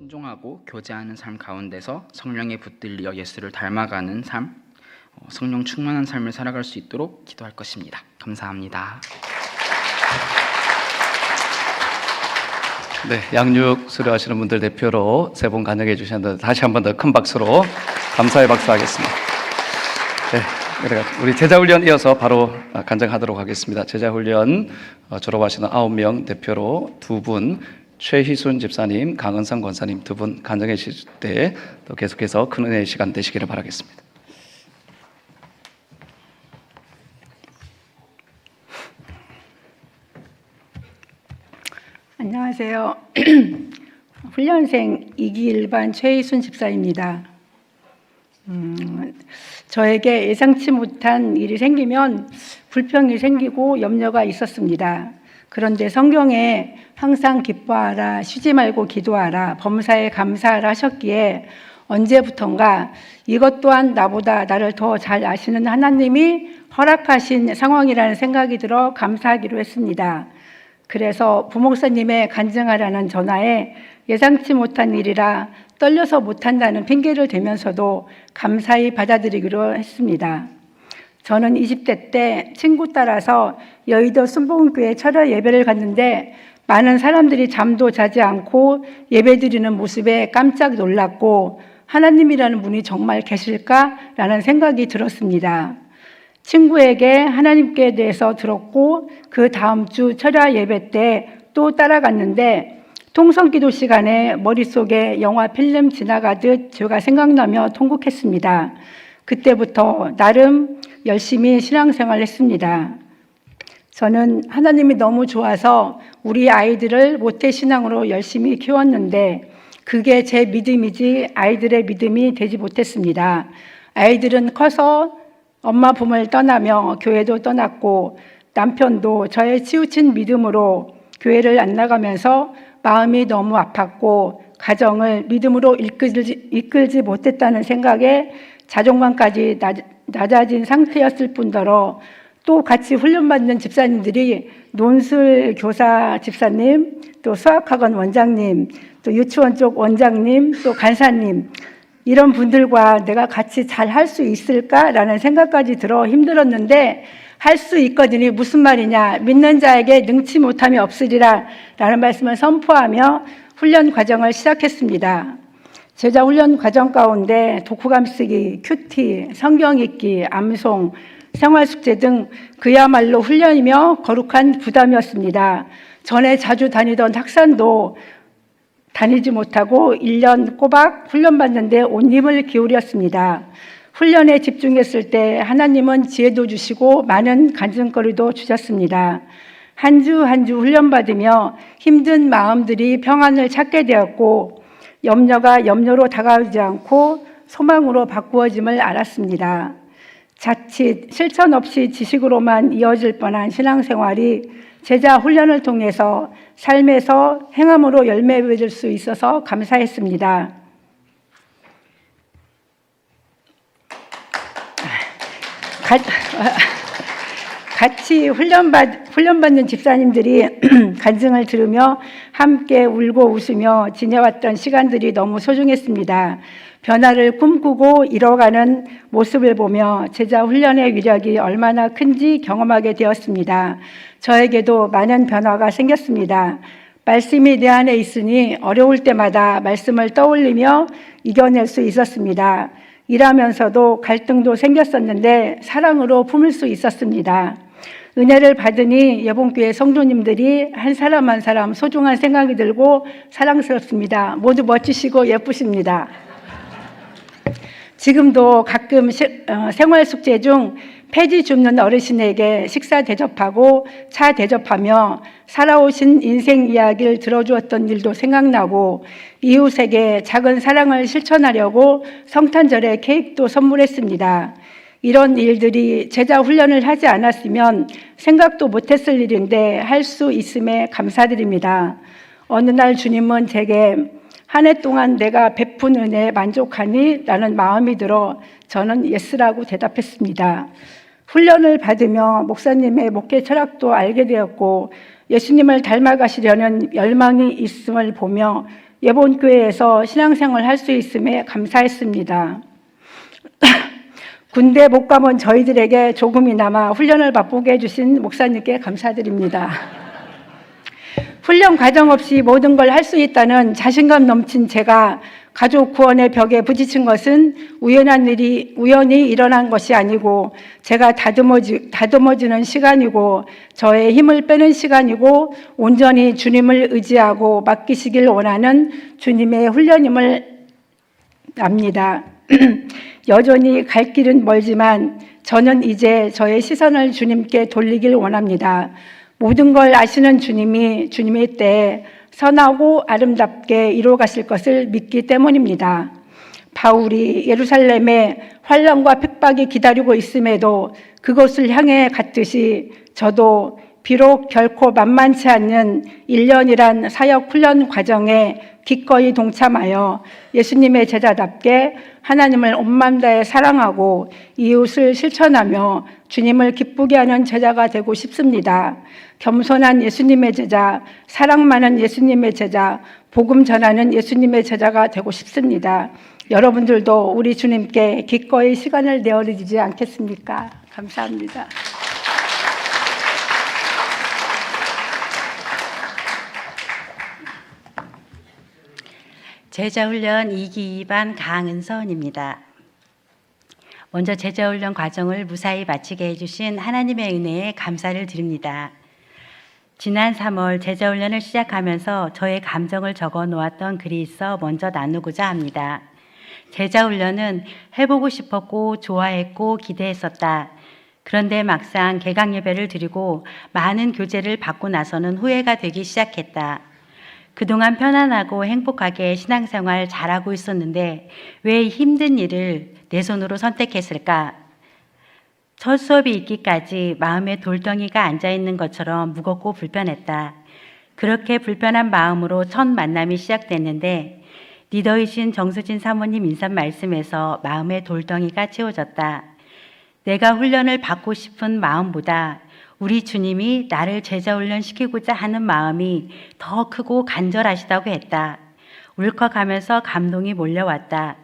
순종하고 교제하는 삶 가운데서 성령에 붙들려 예수를 닮아가는 삶, 성령 충만한 삶을 살아갈 수 있도록 기도할 것입니다. 감사합니다. 네, 양육 수료하시는 분들 대표로 세 분 간증해 주셨는데 다시 한 번 더 큰 박수로 감사의 박수 하겠습니다. 네, 우리 제자훈련 이어서 바로 간증하도록 하겠습니다. 제자훈련 졸업하시는 9명 대표로 두 분, 최희순 집사님, 강은성 권사님 두 분 간증해 주실 때 또 계속해서 큰 은혜의 시간 되시기를 바라겠습니다. 안녕하세요. 훈련생 2기 일반 최희순 집사입니다. 저에게 예상치 못한 일이 생기면 불평이 생기고 염려가 있었습니다. 그런데 성경에 항상 기뻐하라, 쉬지 말고 기도하라, 범사에 감사하라 하셨기에 언제부턴가 이것 또한 나보다 나를 더 잘 아시는 하나님이 허락하신 상황이라는 생각이 들어 감사하기로 했습니다. 그래서 부목사님의 간증하라는 전화에 예상치 못한 일이라 떨려서 못한다는 핑계를 대면서도 감사히 받아들이기로 했습니다. 저는 20대 때 친구 따라서 여의도 순복음교회 철야 예배를 갔는데 많은 사람들이 잠도 자지 않고 예배드리는 모습에 깜짝 놀랐고 하나님이라는 분이 정말 계실까라는 생각이 들었습니다. 친구에게 하나님께 대해서 들었고 그 다음 주 철야 예배 때 또 따라갔는데 통성기도 시간에 머릿속에 영화 필름 지나가듯 제가 생각나며 통곡했습니다. 그때부터 나름 열심히 신앙생활을 했습니다. 저는 하나님이 너무 좋아서 우리 아이들을 모태신앙으로 열심히 키웠는데 그게 제 믿음이지 아이들의 믿음이 되지 못했습니다. 아이들은 커서 엄마 품을 떠나며 교회도 떠났고 남편도 저의 치우친 믿음으로 교회를 안 나가면서 마음이 너무 아팠고 가정을 믿음으로 이끌지 못했다는 생각에 자존감까지 낮아진 상태였을 뿐더러 또 같이 훈련받는 집사님들이 논술 교사 집사님, 또 수학학원 원장님, 또 유치원 쪽 원장님, 또 간사님 이런 분들과 내가 같이 잘 할 수 있을까라는 생각까지 들어 힘들었는데 할 수 있거든요. 무슨 말이냐? 믿는 자에게 능치 못함이 없으리라 라는 말씀을 선포하며 훈련 과정을 시작했습니다. 제자 훈련 과정 가운데 독후감 쓰기, 큐티, 성경 읽기, 암송, 생활숙제 등 그야말로 훈련이며 거룩한 부담이었습니다. 전에 자주 다니던 학산도 다니지 못하고 1년 꼬박 훈련받는데 온 힘을 기울였습니다. 훈련에 집중했을 때 하나님은 지혜도 주시고 많은 간증거리도 주셨습니다. 한 주 한 주 훈련받으며 힘든 마음들이 평안을 찾게 되었고 염려가 염려로 다가오지 않고 소망으로 바꾸어짐을 알았습니다. 자칫 실천 없이 지식으로만 이어질 뻔한 신앙생활이 제자 훈련을 통해서 삶에서 행함으로 열매 맺을 수 있어서 감사했습니다. 같이 훈련받는 집사님들이 간증을 들으며 함께 울고 웃으며 지내왔던 시간들이 너무 소중했습니다. 변화를 꿈꾸고 이뤄가는 모습을 보며 제자 훈련의 위력이 얼마나 큰지 경험하게 되었습니다. 저에게도 많은 변화가 생겼습니다. 말씀이 내 안에 있으니 어려울 때마다 말씀을 떠올리며 이겨낼 수 있었습니다. 일하면서도 갈등도 생겼었는데 사랑으로 품을 수 있었습니다. 은혜를 받으니 예봉교회 성도님들이 한 사람 한 사람 소중한 생각이 들고 사랑스럽습니다. 모두 멋지시고 예쁘십니다. 지금도 가끔 생활숙제 중 폐지 줍는 어르신에게 식사 대접하고 차 대접하며 살아오신 인생 이야기를 들어주었던 일도 생각나고 이웃에게 작은 사랑을 실천하려고 성탄절에 케이크도 선물했습니다. 이런 일들이 제자 훈련을 하지 않았으면 생각도 못했을 일인데 할 수 있음에 감사드립니다. 어느 날 주님은 제게 한 해 동안 내가 베푼 은혜에 만족하니? 라는 마음이 들어 저는 예스라고 대답했습니다. 훈련을 받으며 목사님의 목회 철학도 알게 되었고 예수님을 닮아가시려는 열망이 있음을 보며 예본교회에서 신앙생활을 할 수 있음에 감사했습니다. 군대 못 가본 저희들에게 조금이나마 훈련을 맛보게 해주신 목사님께 감사드립니다. 훈련 과정 없이 모든 걸 할 수 있다는 자신감 넘친 제가 가족 구원의 벽에 부딪힌 것은 우연히 일어난 것이 아니고 제가 다듬어지는 시간이고 저의 힘을 빼는 시간이고 온전히 주님을 의지하고 맡기시길 원하는 주님의 훈련임을 압니다. 여전히 갈 길은 멀지만 저는 이제 저의 시선을 주님께 돌리길 원합니다. 모든 걸 아시는 주님이 주님의 때에 선하고 아름답게 이루어 가실 것을 믿기 때문입니다. 바울이 예루살렘에 환난과 핍박이 기다리고 있음에도 그것을 향해 갔듯이 저도 비록 결코 만만치 않는 1년이란 사역 훈련 과정에 기꺼이 동참하여 예수님의 제자답게 하나님을 온 마음 다해 사랑하고 이웃을 실천하며 주님을 기쁘게 하는 제자가 되고 싶습니다. 겸손한 예수님의 제자, 사랑 많은 예수님의 제자, 복음 전하는 예수님의 제자가 되고 싶습니다. 여러분들도 우리 주님께 기꺼이 시간을 내어드리지 않겠습니까? 감사합니다. 제자훈련 2기 2반 강은선입니다. 먼저 제자훈련 과정을 무사히 마치게 해주신 하나님의 은혜에 감사를 드립니다. 지난 3월 제자훈련을 시작하면서 저의 감정을 적어 놓았던 글이 있어 먼저 나누고자 합니다. 제자훈련은 해보고 싶었고 좋아했고 기대했었다. 그런데 막상 개강 예배를 드리고 많은 교제를 받고 나서는 후회가 되기 시작했다. 그동안 편안하고 행복하게 신앙생활 잘하고 있었는데 왜 힘든 일을 내 손으로 선택했을까? 첫 수업이 있기까지 마음에 돌덩이가 앉아있는 것처럼 무겁고 불편했다. 그렇게 불편한 마음으로 첫 만남이 시작됐는데 리더이신 정수진 사모님 인사 말씀에서 마음의 돌덩이가 채워졌다. 내가 훈련을 받고 싶은 마음보다 우리 주님이 나를 제자훈련 시키고자 하는 마음이 더 크고 간절하시다고 했다. 울컥하면서 감동이 몰려왔다.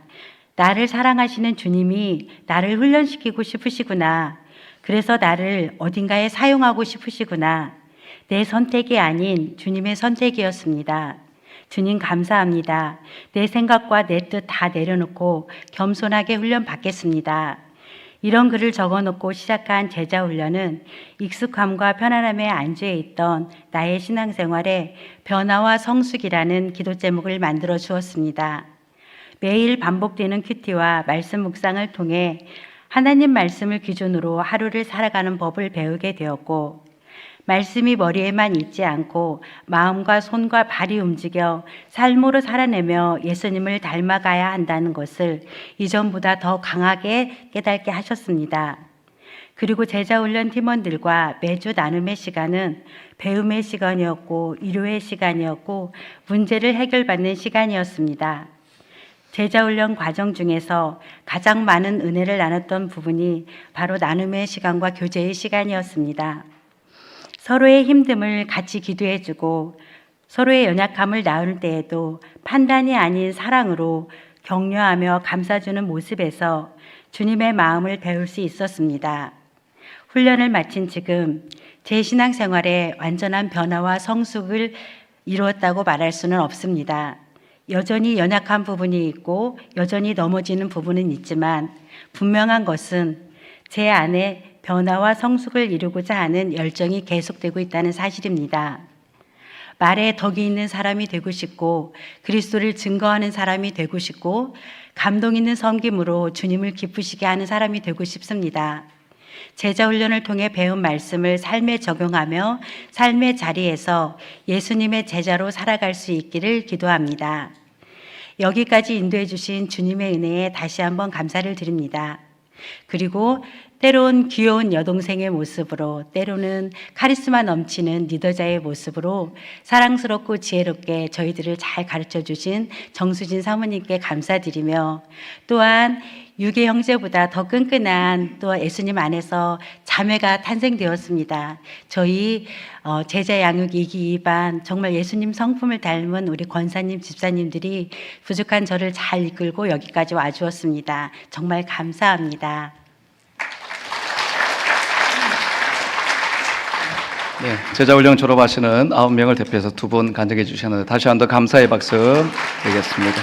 나를 사랑하시는 주님이 나를 훈련시키고 싶으시구나. 그래서 나를 어딘가에 사용하고 싶으시구나. 내 선택이 아닌 주님의 선택이었습니다. 주님 감사합니다. 내 생각과 내 뜻 다 내려놓고 겸손하게 훈련 받겠습니다. 이런 글을 적어놓고 시작한 제자훈련은 익숙함과 편안함에 안주해 있던 나의 신앙생활에 변화와 성숙이라는 기도 제목을 만들어 주었습니다. 매일 반복되는 큐티와 말씀 묵상을 통해 하나님 말씀을 기준으로 하루를 살아가는 법을 배우게 되었고 말씀이 머리에만 있지 않고 마음과 손과 발이 움직여 삶으로 살아내며 예수님을 닮아가야 한다는 것을 이전보다 더 강하게 깨닫게 하셨습니다. 그리고 제자훈련 팀원들과 매주 나눔의 시간은 배움의 시간이었고 위로의 시간이었고 문제를 해결받는 시간이었습니다. 제자훈련 과정 중에서 가장 많은 은혜를 나눴던 부분이 바로 나눔의 시간과 교제의 시간이었습니다. 서로의 힘듦을 같이 기도해주고 서로의 연약함을 나눌 때에도 판단이 아닌 사랑으로 격려하며 감싸주는 모습에서 주님의 마음을 배울 수 있었습니다. 훈련을 마친 지금 제 신앙생활에 완전한 변화와 성숙을 이루었다고 말할 수는 없습니다. 여전히 연약한 부분이 있고 여전히 넘어지는 부분은 있지만 분명한 것은 제 안에 변화와 성숙을 이루고자 하는 열정이 계속되고 있다는 사실입니다. 말에 덕이 있는 사람이 되고 싶고 그리스도를 증거하는 사람이 되고 싶고 감동 있는 섬김으로 주님을 기쁘시게 하는 사람이 되고 싶습니다. 제자훈련을 통해 배운 말씀을 삶에 적용하며 삶의 자리에서 예수님의 제자로 살아갈 수 있기를 기도합니다. 여기까지 인도해 주신 주님의 은혜에 다시 한번 감사를 드립니다. 그리고 때론 귀여운 여동생의 모습으로, 때로는 카리스마 넘치는 리더자의 모습으로 사랑스럽고 지혜롭게 저희들을 잘 가르쳐 주신 정수진 사모님께 감사드리며, 또한 유괴 형제보다 더 끈끈한 또 예수님 안에서 자매가 탄생되었습니다. 저희 제자 양육 2기 2반 정말 예수님 성품을 닮은 우리 권사님, 집사님들이 부족한 저를 잘 이끌고 여기까지 와주었습니다. 정말 감사합니다. 네, 제자훈련 졸업하시는 9명을 대표해서 2분 간증해 주셨는데 다시 한 번 감사의 박수 드리겠습니다.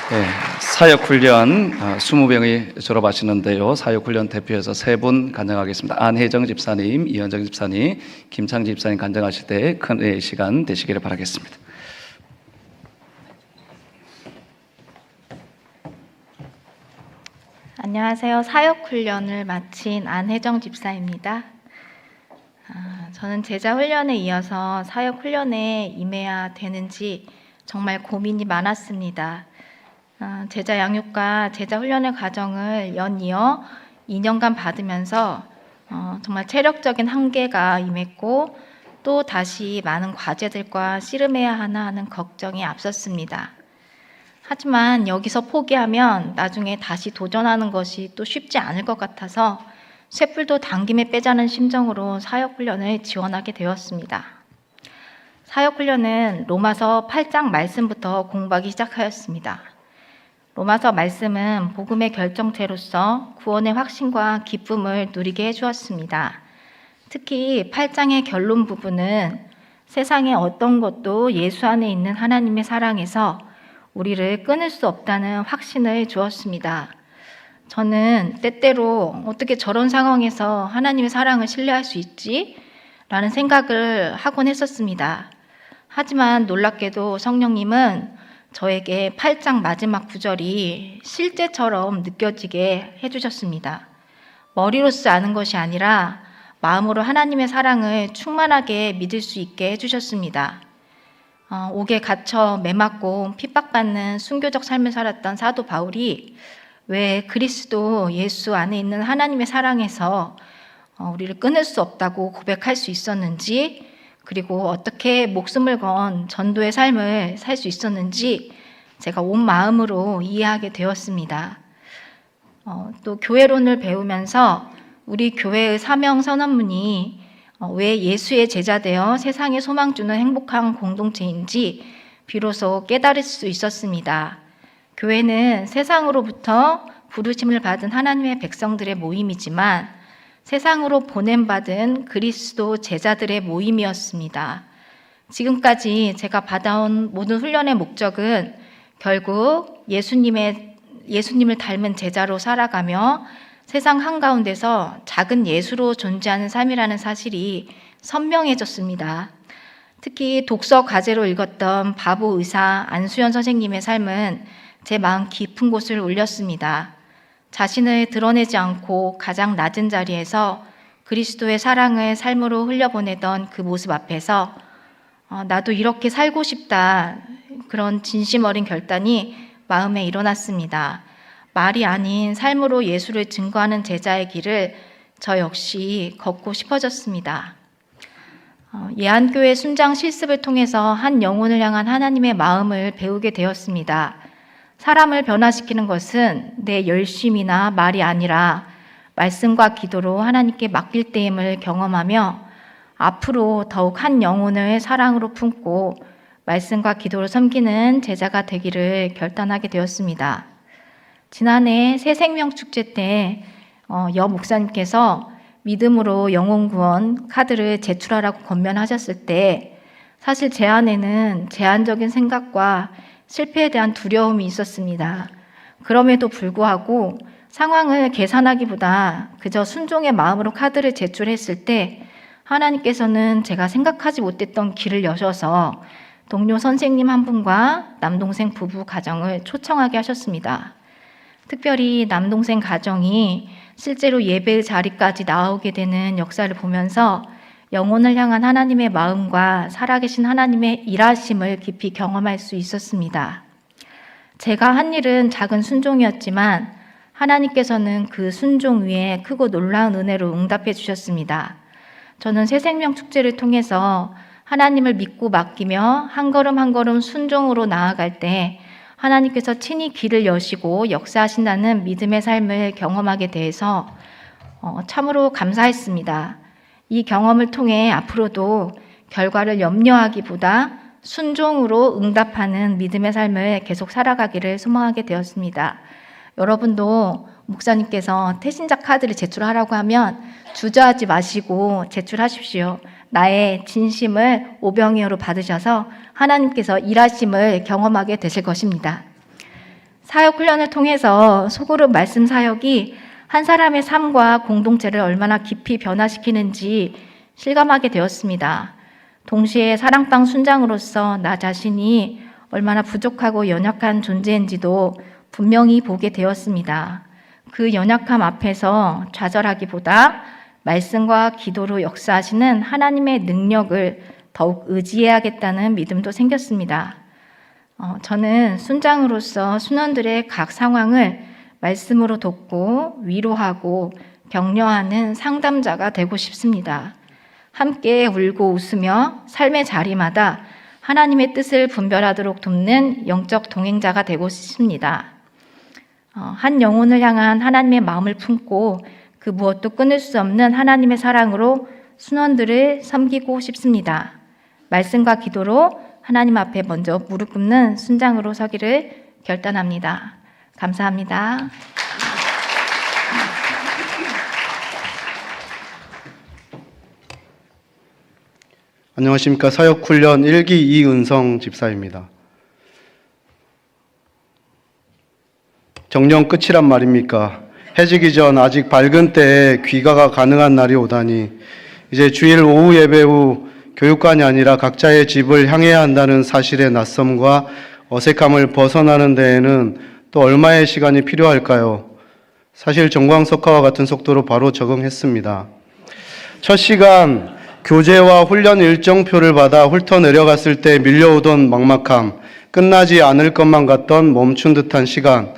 네, 사역훈련 20명이 졸업하시는데요. 사역훈련 대표해서 3분 간증하겠습니다. 안혜정 집사님, 이현정 집사님, 김창지 집사님 간증하실 때 큰 시간 되시기를 바라겠습니다. 안녕하세요. 사역훈련을 마친 안혜정 집사입니다. 저는 제자훈련에 이어서 사역훈련에 임해야 되는지 정말 고민이 많았습니다. 제자 양육과 제자훈련의 과정을 연이어 2년간 받으면서 정말 체력적인 한계가 임했고, 또 다시 많은 과제들과 씨름해야 하나 하는 걱정이 앞섰습니다. 하지만 여기서 포기하면 나중에 다시 도전하는 것이 또 쉽지 않을 것 같아서 쇳불도 당김에 빼자는 심정으로 사역훈련을 지원하게 되었습니다. 사역훈련은 로마서 8장 말씀부터 공부하기 시작하였습니다. 로마서 말씀은 복음의 결정체로서 구원의 확신과 기쁨을 누리게 해주었습니다. 특히 8장의 결론 부분은 세상의 어떤 것도 예수 안에 있는 하나님의 사랑에서 우리를 끊을 수 없다는 확신을 주었습니다. 저는 때때로 어떻게 저런 상황에서 하나님의 사랑을 신뢰할 수 있지? 라는 생각을 하곤 했었습니다. 하지만 놀랍게도 성령님은 저에게 8장 마지막 구절이 실제처럼 느껴지게 해주셨습니다. 머리로서 아는 것이 아니라 마음으로 하나님의 사랑을 충만하게 믿을 수 있게 해주셨습니다. 옥에 갇혀 매맞고 핍박받는 순교적 삶을 살았던 사도 바울이 왜 그리스도 예수 안에 있는 하나님의 사랑에서 우리를 끊을 수 없다고 고백할 수 있었는지, 그리고 어떻게 목숨을 건 전도의 삶을 살 수 있었는지 제가 온 마음으로 이해하게 되었습니다. 또 교회론을 배우면서 우리 교회의 사명 선언문이 왜 예수의 제자 되어 세상에 소망 주는 행복한 공동체인지 비로소 깨달을 수 있었습니다. 교회는 세상으로부터 부르심을 받은 하나님의 백성들의 모임이지만 세상으로 보냄받은 그리스도 제자들의 모임이었습니다. 지금까지 제가 받아온 모든 훈련의 목적은 결국 예수님을 닮은 제자로 살아가며 세상 한가운데서 작은 예수로 존재하는 삶이라는 사실이 선명해졌습니다. 특히 독서 과제로 읽었던 바보 의사 안수연 선생님의 삶은 제 마음 깊은 곳을 울렸습니다. 자신을 드러내지 않고 가장 낮은 자리에서 그리스도의 사랑을 삶으로 흘려보내던 그 모습 앞에서 나도 이렇게 살고 싶다, 그런 진심 어린 결단이 마음에 일어났습니다. 말이 아닌 삶으로 예수를 증거하는 제자의 길을 저 역시 걷고 싶어졌습니다. 예안교회 순장 실습을 통해서 한 영혼을 향한 하나님의 마음을 배우게 되었습니다. 사람을 변화시키는 것은 내 열심이나 말이 아니라 말씀과 기도로 하나님께 맡길 때임을 경험하며 앞으로 더욱 한 영혼을 사랑으로 품고 말씀과 기도로 섬기는 제자가 되기를 결단하게 되었습니다. 지난해 새생명축제 때 여 목사님께서 믿음으로 영혼 구원 카드를 제출하라고 권면하셨을 때 사실 제 안에는 제한적인 생각과 실패에 대한 두려움이 있었습니다. 그럼에도 불구하고 상황을 계산하기보다 그저 순종의 마음으로 카드를 제출했을 때 하나님께서는 제가 생각하지 못했던 길을 여셔서 동료 선생님 한 분과 남동생 부부 가정을 초청하게 하셨습니다. 특별히 남동생 가정이 실제로 예배 자리까지 나오게 되는 역사를 보면서 영혼을 향한 하나님의 마음과 살아계신 하나님의 일하심을 깊이 경험할 수 있었습니다. 제가 한 일은 작은 순종이었지만 하나님께서는 그 순종 위에 크고 놀라운 은혜로 응답해 주셨습니다. 저는 새생명 축제를 통해서 하나님을 믿고 맡기며 한 걸음 한 걸음 순종으로 나아갈 때 하나님께서 친히 길을 여시고 역사하신다는 믿음의 삶을 경험하게 돼서 참으로 감사했습니다. 이 경험을 통해 앞으로도 결과를 염려하기보다 순종으로 응답하는 믿음의 삶을 계속 살아가기를 소망하게 되었습니다. 여러분도 목사님께서 태신자 카드를 제출하라고 하면 주저하지 마시고 제출하십시오. 나의 진심을 오병이어로 받으셔서 하나님께서 일하심을 경험하게 되실 것입니다. 사역훈련을 통해서 소그룹 말씀 사역이 한 사람의 삶과 공동체를 얼마나 깊이 변화시키는지 실감하게 되었습니다. 동시에 사랑방 순장으로서 나 자신이 얼마나 부족하고 연약한 존재인지도 분명히 보게 되었습니다. 그 연약함 앞에서 좌절하기보다 말씀과 기도로 역사하시는 하나님의 능력을 더욱 의지해야겠다는 믿음도 생겼습니다. 저는 순장으로서 순원들의 각 상황을 말씀으로 돕고 위로하고 격려하는 상담자가 되고 싶습니다. 함께 울고 웃으며 삶의 자리마다 하나님의 뜻을 분별하도록 돕는 영적 동행자가 되고 싶습니다. 한 영혼을 향한 하나님의 마음을 품고 그 무엇도 끊을 수 없는 하나님의 사랑으로 순원들을 섬기고 싶습니다. 말씀과 기도로 하나님 앞에 먼저 무릎 꿇는 순장으로 서기를 결단합니다. 감사합니다. 안녕하십니까. 사역훈련 1기 이은성 집사입니다. 정령 끝이란 말입니까? 해지기 전 아직 밝은 때에 귀가가 가능한 날이 오다니 이제 주일 오후 예배 후 교육관이 아니라 각자의 집을 향해야 한다는 사실의 낯섦과 어색함을 벗어나는 데에는 또 얼마의 시간이 필요할까요? 사실 정광석화와 같은 속도로 바로 적응했습니다. 첫 시간 교재와 훈련 일정표를 받아 훑어 내려갔을 때 밀려오던 막막함, 끝나지 않을 것만 같던 멈춘 듯한 시간,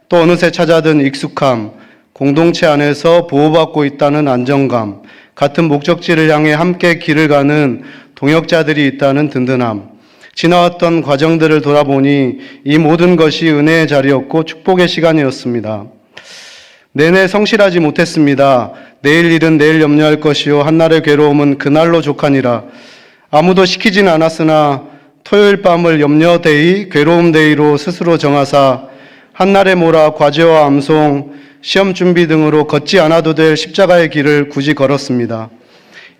또 어느새 찾아든 익숙함, 공동체 안에서 보호받고 있다는 안정감, 같은 목적지를 향해 함께 길을 가는 동역자들이 있다는 든든함, 지나왔던 과정들을 돌아보니 이 모든 것이 은혜의 자리였고 축복의 시간이었습니다. 내내 성실하지 못했습니다. 내일 일은 내일 염려할 것이요 한날의 괴로움은 그날로 족하니라. 아무도 시키진 않았으나 토요일 밤을 염려데이, 괴로움데이로 스스로 정하사 한날의 모라, 과제와 암송, 시험 준비 등으로 걷지 않아도 될 십자가의 길을 굳이 걸었습니다.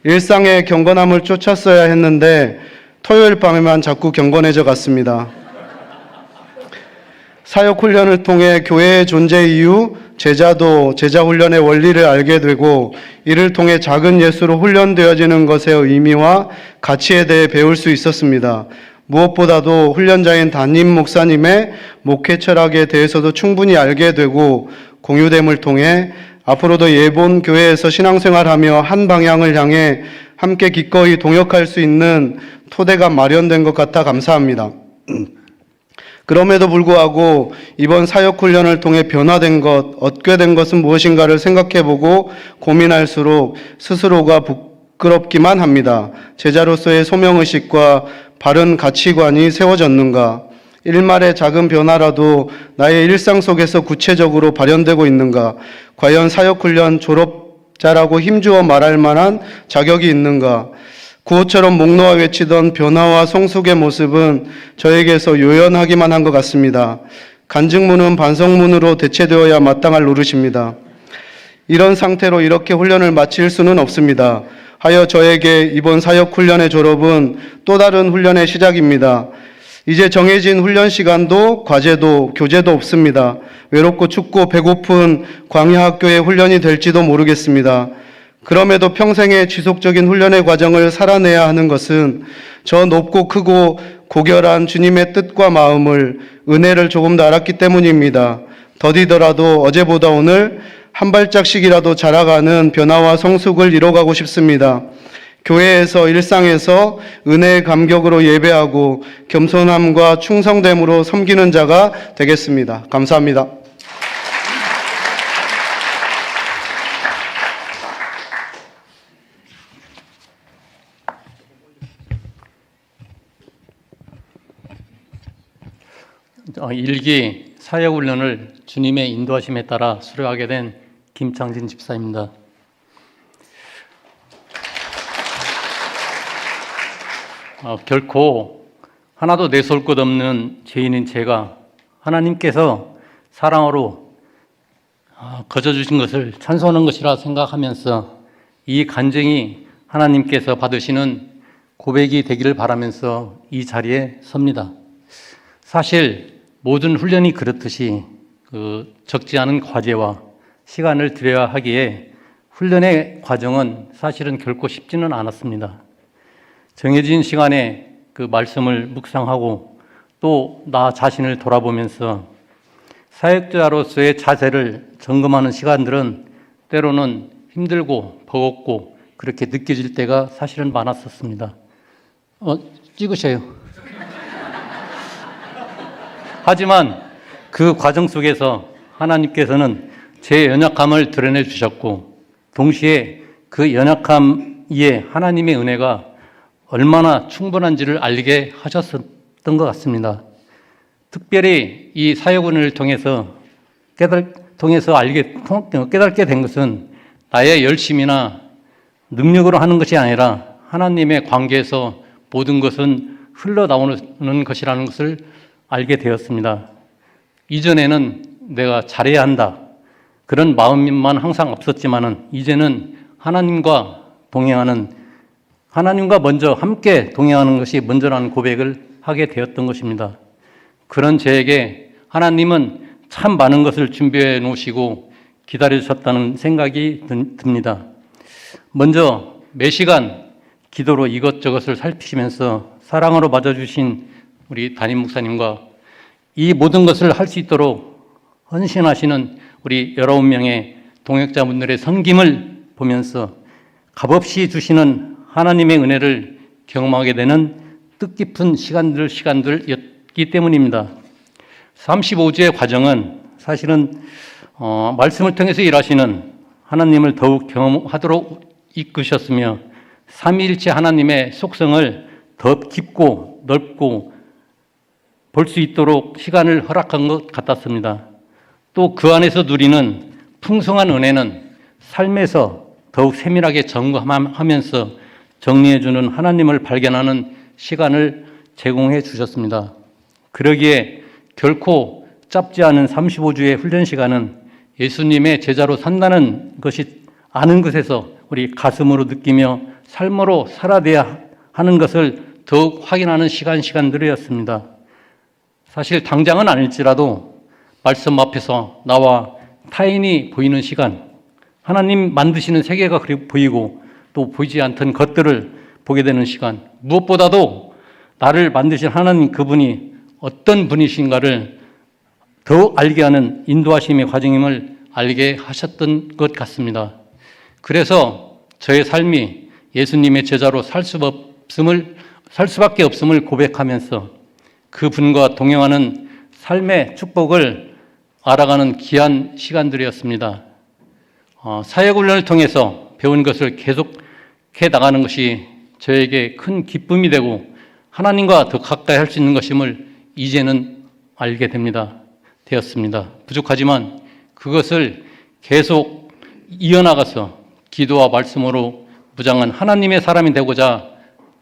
일상의 경건함을 쫓았어야 했는데 토요일 밤에만 자꾸 경건해져 갔습니다. 사역훈련을 통해 교회의 존재 이유, 제자도 제자훈련의 원리를 알게 되고 이를 통해 작은 예수로 훈련되어지는 것의 의미와 가치에 대해 배울 수 있었습니다. 무엇보다도 훈련자인 담임 목사님의 목회 철학에 대해서도 충분히 알게 되고 공유됨을 통해 앞으로도 예본 교회에서 신앙생활하며 한 방향을 향해 함께 기꺼이 동역할 수 있는 토대가 마련된 것 같아 감사합니다. 그럼에도 불구하고 이번 사역훈련을 통해 변화된 것, 얻게 된 것은 무엇인가를 생각해보고 고민할수록 스스로가 부끄럽기만 합니다. 제자로서의 소명의식과 바른 가치관이 세워졌는가? 일말의 작은 변화라도 나의 일상 속에서 구체적으로 발현되고 있는가? 과연 사역훈련 졸업자라고 힘주어 말할 만한 자격이 있는가? 구호처럼 목 놓아 외치던 변화와 성숙의 모습은 저에게서 요연하기만 한 것 같습니다. 간증문은 반성문으로 대체되어야 마땅할 노릇입니다. 이런 상태로 이렇게 훈련을 마칠 수는 없습니다. 하여 저에게 이번 사역훈련의 졸업은 또 다른 훈련의 시작입니다. 이제 정해진 훈련 시간도 과제도 교재도 없습니다. 외롭고 춥고 배고픈 광야학교의 훈련이 될지도 모르겠습니다. 그럼에도 평생의 지속적인 훈련의 과정을 살아내야 하는 것은 저 높고 크고 고결한 주님의 뜻과 마음을, 은혜를 조금 더 알았기 때문입니다. 더디더라도 어제보다 오늘 한 발짝씩이라도 자라가는 변화와 성숙을 이뤄가고 싶습니다. 교회에서 일상에서 은혜의 감격으로 예배하고 겸손함과 충성됨으로 섬기는 자가 되겠습니다. 감사합니다. 일기 사역훈련을 주님의 인도하심에 따라 수료하게 된 김창진 집사입니다. 결코 하나도 내세울 것 없는 죄인인 제가 하나님께서 사랑으로 거저주신 것을 찬송하는 것이라 생각하면서 이 간증이 하나님께서 받으시는 고백이 되기를 바라면서 이 자리에 섭니다. 사실 모든 훈련이 그렇듯이 적지 않은 과제와 시간을 들여야 하기에 훈련의 과정은 사실은 결코 쉽지는 않았습니다. 정해진 시간에 그 말씀을 묵상하고 또 나 자신을 돌아보면서 사역자로서의 자세를 점검하는 시간들은 때로는 힘들고 버겁고 그렇게 느껴질 때가 사실은 많았었습니다. 찍으세요. 하지만 그 과정 속에서 하나님께서는 제 연약함을 드러내 주셨고 동시에 그 연약함 위에 하나님의 은혜가 얼마나 충분한지를 알게 하셨던 것 같습니다. 특별히 이 사역원을 통해서 깨닫게 된 것은 나의 열심이나 능력으로 하는 것이 아니라 하나님의 관계에서 모든 것은 흘러나오는 것이라는 것을 알게 되었습니다. 이전에는 내가 잘해야 한다 그런 마음만 항상 없었지만은 이제는 하나님과 먼저 함께 동행하는 것이 먼저라는 고백을 하게 되었던 것입니다. 그런 저에게 하나님은 참 많은 것을 준비해 놓으시고 기다려 주셨다는 생각이 듭니다. 먼저 매 시간 기도로 이것저것을 살피시면서 사랑으로 맞아주신 우리 담임 목사님과 이 모든 것을 할 수 있도록 헌신하시는 우리 19명의 동역자분들의 섬김을 보면서 값없이 주시는 하나님의 은혜를 경험하게 되는 뜻깊은 시간들이었기 때문입니다. 35주의 과정은 사실은 말씀을 통해서 일하시는 하나님을 더욱 경험하도록 이끄셨으며 삼위일체 하나님의 속성을 더 깊고 넓고 볼 수 있도록 시간을 허락한 것 같았습니다. 또 그 안에서 누리는 풍성한 은혜는 삶에서 더욱 세밀하게 점검하면서 정리해주는 하나님을 발견하는 시간을 제공해 주셨습니다. 그러기에 결코 짧지 않은 35주의 훈련 시간은 예수님의 제자로 산다는 것이 아는 것에서 우리 가슴으로 느끼며 삶으로 살아내야 하는 것을 더욱 확인하는 시간들이었습니다. 사실 당장은 아닐지라도 말씀 앞에서 나와 타인이 보이는 시간, 하나님 만드시는 세계가 보이고 또 보이지 않던 것들을 보게 되는 시간, 무엇보다도 나를 만드신 하나님 그분이 어떤 분이신가를 더욱 알게 하는 인도하심의 과정임을 알게 하셨던 것 같습니다. 그래서 저의 삶이 예수님의 제자로 살 수밖에 없음을 고백하면서 그분과 동행하는 삶의 축복을 알아가는 귀한 시간들이었습니다. 사역훈련을 통해서 배운 것을 계속해 나가는 것이 저에게 큰 기쁨이 되고 하나님과 더 가까이 할 수 있는 것임을 이제는 알게 되었습니다. 부족하지만 그것을 계속 이어나가서 기도와 말씀으로 무장한 하나님의 사람이 되고자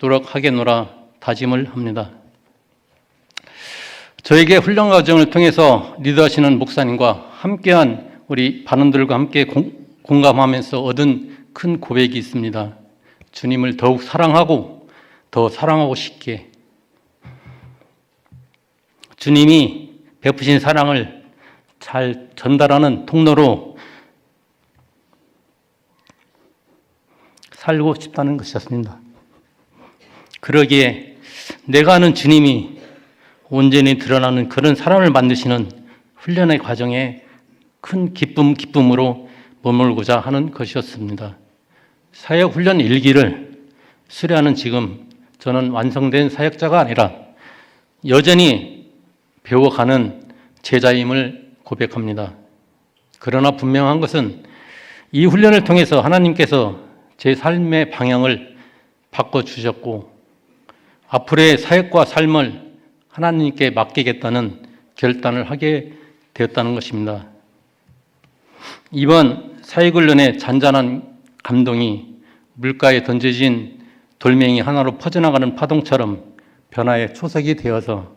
노력하겠노라 다짐을 합니다. 저에게 훈련 과정을 통해서 리더하시는 목사님과 함께한 우리 반원들과 함께 공감하면서 얻은 큰 고백이 있습니다. 주님을 더욱 사랑하고 더 사랑하고 싶게, 주님이 베푸신 사랑을 잘 전달하는 통로로 살고 싶다는 것이었습니다. 그러기에 내가 아는 주님이 온전히 드러나는 그런 사람을 만드시는 훈련의 과정에 큰 기쁨으로 머물고자 하는 것이었습니다. 사역훈련 일기를 수료하는 지금 저는 완성된 사역자가 아니라 여전히 배워가는 제자임을 고백합니다. 그러나 분명한 것은 이 훈련을 통해서 하나님께서 제 삶의 방향을 바꿔주셨고 앞으로의 사역과 삶을 하나님께 맡기겠다는 결단을 하게 되었다는 것입니다. 이번 사회훈련의 잔잔한 감동이 물가에 던져진 돌멩이 하나로 퍼져나가는 파동처럼 변화의 초석이 되어서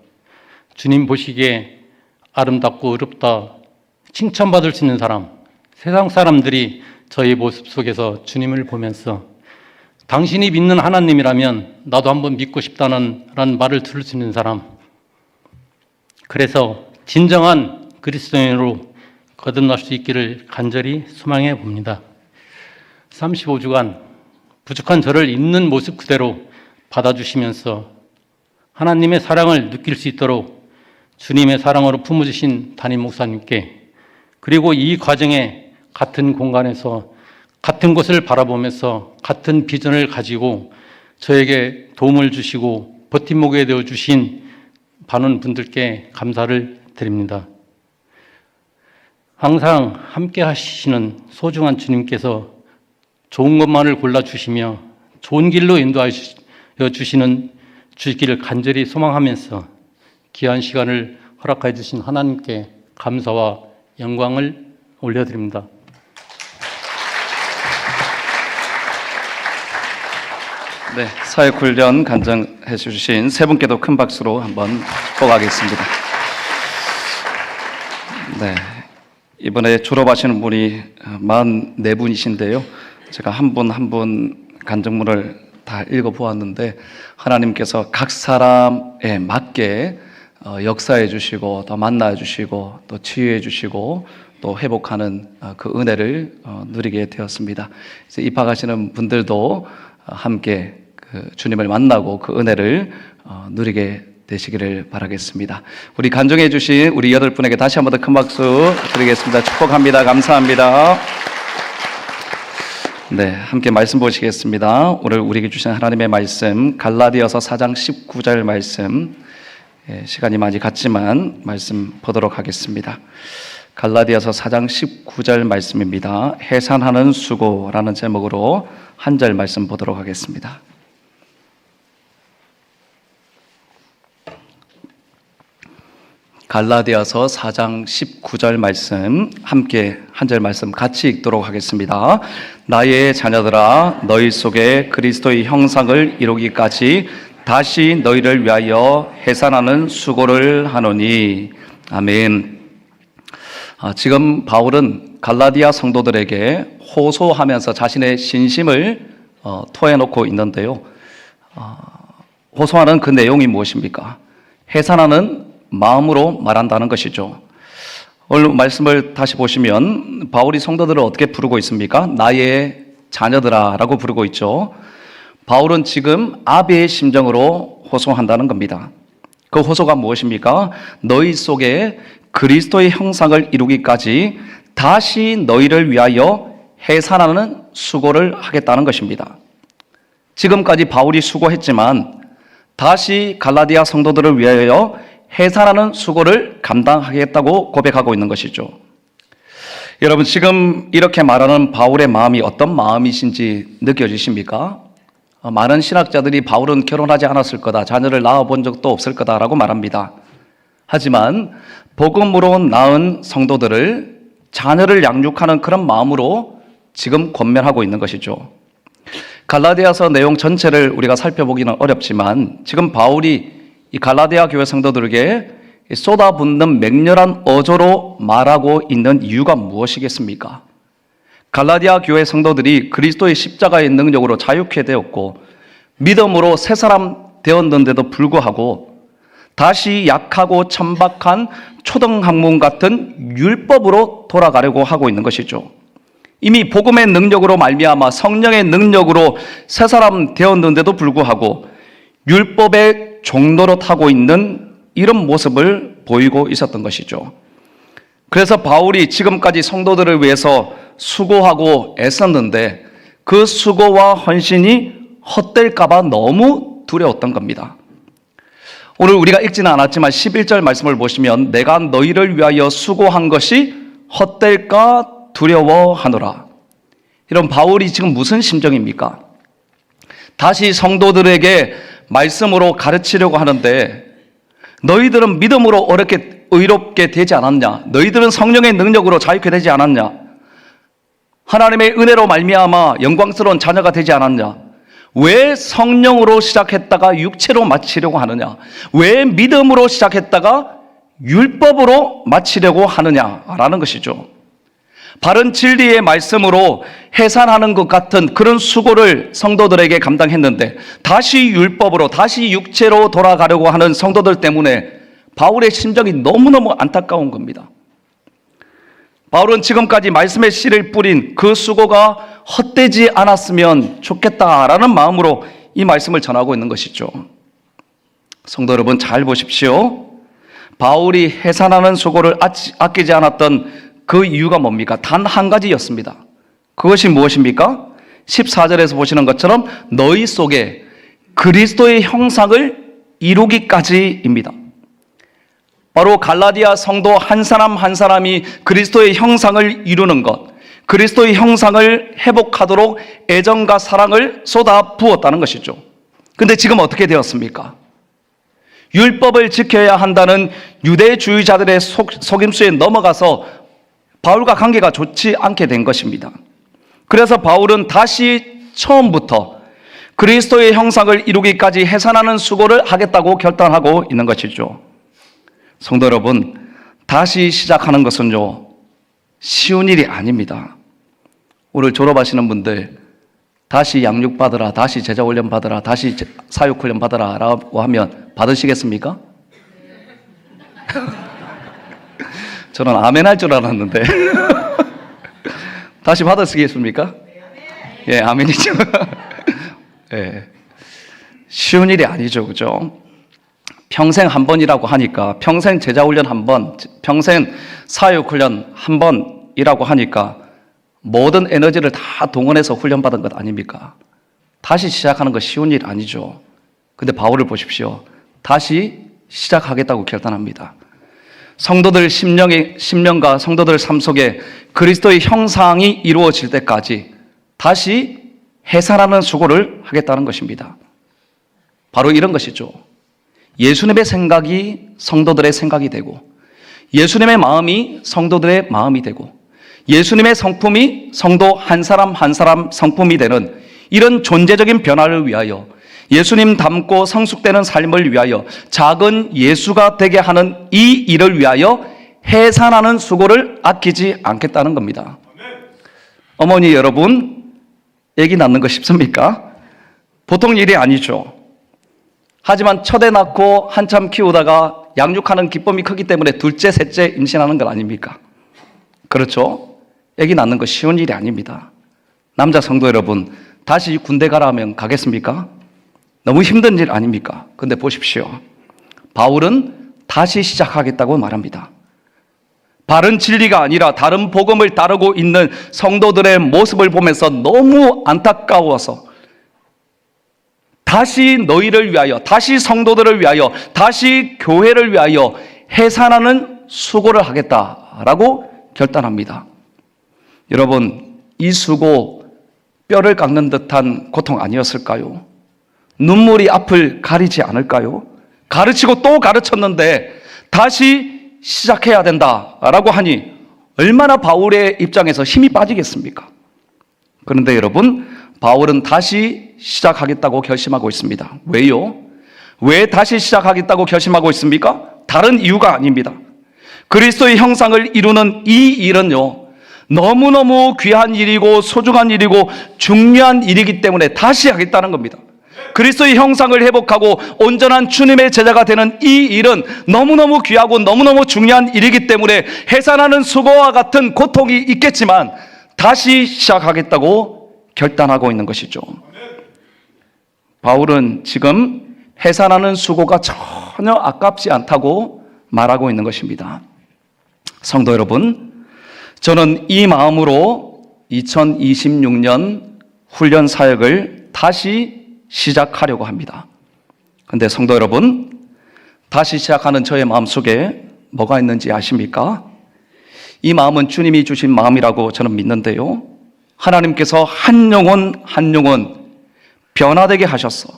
주님 보시기에 아름답고 어렵다 칭찬받을 수 있는 사람, 세상 사람들이 저희 모습 속에서 주님을 보면서 당신이 믿는 하나님이라면 나도 한번 믿고 싶다는 말을 들을 수 있는 사람, 그래서 진정한 그리스도인으로 거듭날 수 있기를 간절히 소망해 봅니다. 35주간 부족한 저를 있는 모습 그대로 받아주시면서 하나님의 사랑을 느낄 수 있도록 주님의 사랑으로 품어주신 담임 목사님께, 그리고 이 과정에 같은 공간에서 같은 곳을 바라보면서 같은 비전을 가지고 저에게 도움을 주시고 버팀목이 되어 주신 많은 분들께 감사를 드립니다. 항상 함께 하시는 소중한 주님께서 좋은 것만을 골라주시며 좋은 길로 인도하여 주시기를 간절히 소망하면서 귀한 시간을 허락해 주신 하나님께 감사와 영광을 올려드립니다. 네, 사회훈련 간증해 주신 세 분께도 큰 박수로 한번 축복하겠습니다. 네, 이번에 졸업하시는 분이 44분이신데요. 제가 한 분 한 분 간증문을 다 읽어보았는데 하나님께서 각 사람에 맞게 역사해 주시고 또 만나 주시고 또 치유해 주시고 또 회복하는 그 은혜를 누리게 되었습니다. 이제 입학하시는 분들도 함께 그 주님을 만나고 그 은혜를 누리게 되시기를 바라겠습니다. 우리 간증해 주신 우리 8분에게 다시 한 번 더 큰 박수 드리겠습니다. 축복합니다. 감사합니다. 네, 함께 말씀 보시겠습니다. 오늘 우리에게 주신 하나님의 말씀 갈라디아서 4장 19절 말씀, 시간이 많이 갔지만 말씀 보도록 하겠습니다. 갈라디아서 4장 19절 말씀입니다. 해산하는 수고라는 제목으로 한 절 말씀 보도록 하겠습니다. 갈라디아서 4장 19절 말씀 함께 한 절 말씀 같이 읽도록 하겠습니다. 나의 자녀들아 너희 속에 그리스도의 형상을 이루기까지 다시 너희를 위하여 해산하는 수고를 하노니. 아멘. 지금 바울은 갈라디아 성도들에게 호소하면서 자신의 신심을 토해놓고 있는데요. 호소하는 그 내용이 무엇입니까? 해산하는 마음으로 말한다는 것이죠. 오늘 말씀을 다시 보시면 바울이 성도들을 어떻게 부르고 있습니까? 나의 자녀들아 라고 부르고 있죠. 바울은 지금 아비의 심정으로 호소한다는 겁니다. 그 호소가 무엇입니까? 너희 속에 그리스도의 형상을 이루기까지 다시 너희를 위하여 해산하는 수고를 하겠다는 것입니다. 지금까지 바울이 수고했지만 다시 갈라디아 성도들을 위하여 해산하는 수고를 감당하겠다고 고백하고 있는 것이죠. 여러분, 지금 이렇게 말하는 바울의 마음이 어떤 마음이신지 느껴지십니까? 많은 신학자들이 바울은 결혼하지 않았을 거다, 자녀를 낳아본 적도 없을 거다라고 말합니다. 하지만 복음으로 낳은 성도들을 자녀를 양육하는 그런 마음으로 지금 권면하고 있는 것이죠. 갈라디아서 내용 전체를 우리가 살펴보기는 어렵지만 지금 바울이 이 갈라디아 교회 성도들에게 쏟아붓는 맹렬한 어조로 말하고 있는 이유가 무엇이겠습니까? 갈라디아 교회 성도들이 그리스도의 십자가의 능력으로 자유케 되었고 믿음으로 새 사람 되었는데도 불구하고 다시 약하고 천박한 초등학문 같은 율법으로 돌아가려고 하고 있는 것이죠. 이미 복음의 능력으로 말미암아 성령의 능력으로 새 사람 되었는데도 불구하고 율법의 종로로 타고 있는 이런 모습을 보이고 있었던 것이죠. 그래서 바울이 지금까지 성도들을 위해서 수고하고 애썼는데 그 수고와 헌신이 헛될까 봐 너무 두려웠던 겁니다. 오늘 우리가 읽지는 않았지만 11절 말씀을 보시면 내가 너희를 위하여 수고한 것이 헛될까 두려워하노라. 이런 바울이 지금 무슨 심정입니까? 다시 성도들에게 말씀으로 가르치려고 하는데 너희들은 믿음으로 어렵게 의롭게 되지 않았냐? 너희들은 성령의 능력으로 자유케 되지 않았냐? 하나님의 은혜로 말미암아 영광스러운 자녀가 되지 않았냐? 왜 성령으로 시작했다가 육체로 마치려고 하느냐? 왜 믿음으로 시작했다가 율법으로 마치려고 하느냐라는 것이죠. 바른 진리의 말씀으로 해산하는 것 같은 그런 수고를 성도들에게 감당했는데 다시 율법으로, 다시 육체로 돌아가려고 하는 성도들 때문에 바울의 심정이 너무너무 안타까운 겁니다. 바울은 지금까지 말씀의 씨를 뿌린 그 수고가 헛되지 않았으면 좋겠다라는 마음으로 이 말씀을 전하고 있는 것이죠. 성도 여러분, 잘 보십시오. 바울이 해산하는 수고를 아끼지 않았던 그 이유가 뭡니까? 단 한 가지였습니다. 그것이 무엇입니까? 14절에서 보시는 것처럼 너희 속에 그리스도의 형상을 이루기까지입니다. 바로 갈라디아 성도 한 사람 한 사람이 그리스도의 형상을 이루는 것, 그리스도의 형상을 회복하도록 애정과 사랑을 쏟아 부었다는 것이죠. 근데 지금 어떻게 되었습니까? 율법을 지켜야 한다는 유대주의자들의 속임수에 넘어가서 바울과 관계가 좋지 않게 된 것입니다. 그래서 바울은 다시 처음부터 그리스도의 형상을 이루기까지 해산하는 수고를 하겠다고 결단하고 있는 것이죠. 성도 여러분, 다시 시작하는 것은요, 쉬운 일이 아닙니다. 오늘 졸업하시는 분들, 다시 양육 받으라, 다시 제자 훈련 받으라, 다시 사육 훈련 받으라 라고 하면 받으시겠습니까? 저는 아멘 할 줄 알았는데 다시 받으시겠습니까? 예, 아멘이죠. 예, 쉬운 일이 아니죠, 그죠? 평생 한 번이라고 하니까, 평생 제자훈련 한 번, 평생 사육훈련 한 번이라고 하니까 모든 에너지를 다 동원해서 훈련받은 것 아닙니까? 다시 시작하는 거 쉬운 일 아니죠. 근데 바울을 보십시오. 다시 시작하겠다고 결단합니다. 성도들 심령과 성도들 삶 속에 그리스도의 형상이 이루어질 때까지 다시 해산하는 수고를 하겠다는 것입니다. 바로 이런 것이죠. 예수님의 생각이 성도들의 생각이 되고, 예수님의 마음이 성도들의 마음이 되고, 예수님의 성품이 성도 한 사람 한 사람 성품이 되는 이런 존재적인 변화를 위하여, 예수님 닮고 성숙되는 삶을 위하여, 작은 예수가 되게 하는 이 일을 위하여 해산하는 수고를 아끼지 않겠다는 겁니다. 어머니 여러분, 아기 낳는 거 쉽습니까? 보통 일이 아니죠. 하지만 첫애 낳고 한참 키우다가 양육하는 기쁨이 크기 때문에 둘째, 셋째 임신하는 건 아닙니까? 그렇죠? 아기 낳는 거 쉬운 일이 아닙니다. 남자 성도 여러분, 다시 군대 가라 하면 가겠습니까? 너무 힘든 일 아닙니까? 근데 보십시오. 바울은 다시 시작하겠다고 말합니다. 바른 진리가 아니라 다른 복음을 따르고 있는 성도들의 모습을 보면서 너무 안타까워서 다시 너희를 위하여, 다시 성도들을 위하여, 다시 교회를 위하여 해산하는 수고를 하겠다라고 결단합니다. 여러분, 이 수고 뼈를 깎는 듯한 고통 아니었을까요? 눈물이 앞을 가리지 않을까요? 가르치고 또 가르쳤는데 다시 시작해야 된다라고 하니 얼마나 바울의 입장에서 힘이 빠지겠습니까? 그런데 여러분, 바울은 다시 시작하겠다고 결심하고 있습니다. 왜요? 왜 다시 시작하겠다고 결심하고 있습니까? 다른 이유가 아닙니다. 그리스도의 형상을 이루는 이 일은요, 너무너무 귀한 일이고 소중한 일이고 중요한 일이기 때문에 다시 하겠다는 겁니다. 그리스도의 형상을 회복하고 온전한 주님의 제자가 되는 이 일은 너무너무 귀하고 너무너무 중요한 일이기 때문에 해산하는 수고와 같은 고통이 있겠지만 다시 시작하겠다고 결단하고 있는 것이죠. 바울은 지금 해산하는 수고가 전혀 아깝지 않다고 말하고 있는 것입니다. 성도 여러분, 저는 이 마음으로 2026년 훈련 사역을 다시 시작하려고 합니다. 그런데 성도 여러분, 다시 시작하는 저의 마음속에 뭐가 있는지 아십니까? 이 마음은 주님이 주신 마음이라고 저는 믿는데요, 하나님께서 한 영혼 한 영혼 변화되게 하셔서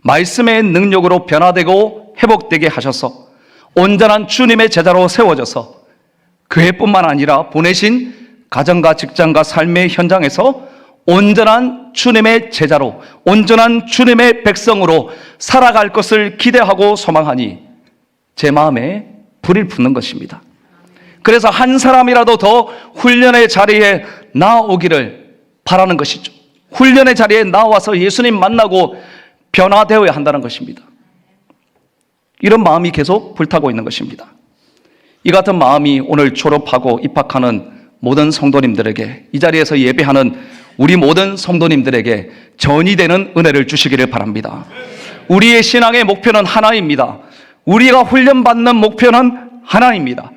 말씀의 능력으로 변화되고 회복되게 하셔서 온전한 주님의 제자로 세워져서 교회뿐만 아니라 보내신 가정과 직장과 삶의 현장에서 온전한 주님의 제자로, 온전한 주님의 백성으로 살아갈 것을 기대하고 소망하니 제 마음에 불이 붙는 것입니다. 그래서 한 사람이라도 더 훈련의 자리에 나오기를 바라는 것이죠. 훈련의 자리에 나와서 예수님 만나고 변화되어야 한다는 것입니다. 이런 마음이 계속 불타고 있는 것입니다. 이 같은 마음이 오늘 졸업하고 입학하는 모든 성도님들에게, 이 자리에서 예배하는 우리 모든 성도님들에게 전이되는 은혜를 주시기를 바랍니다. 우리의 신앙의 목표는 하나입니다. 우리가 훈련받는 목표는 하나입니다.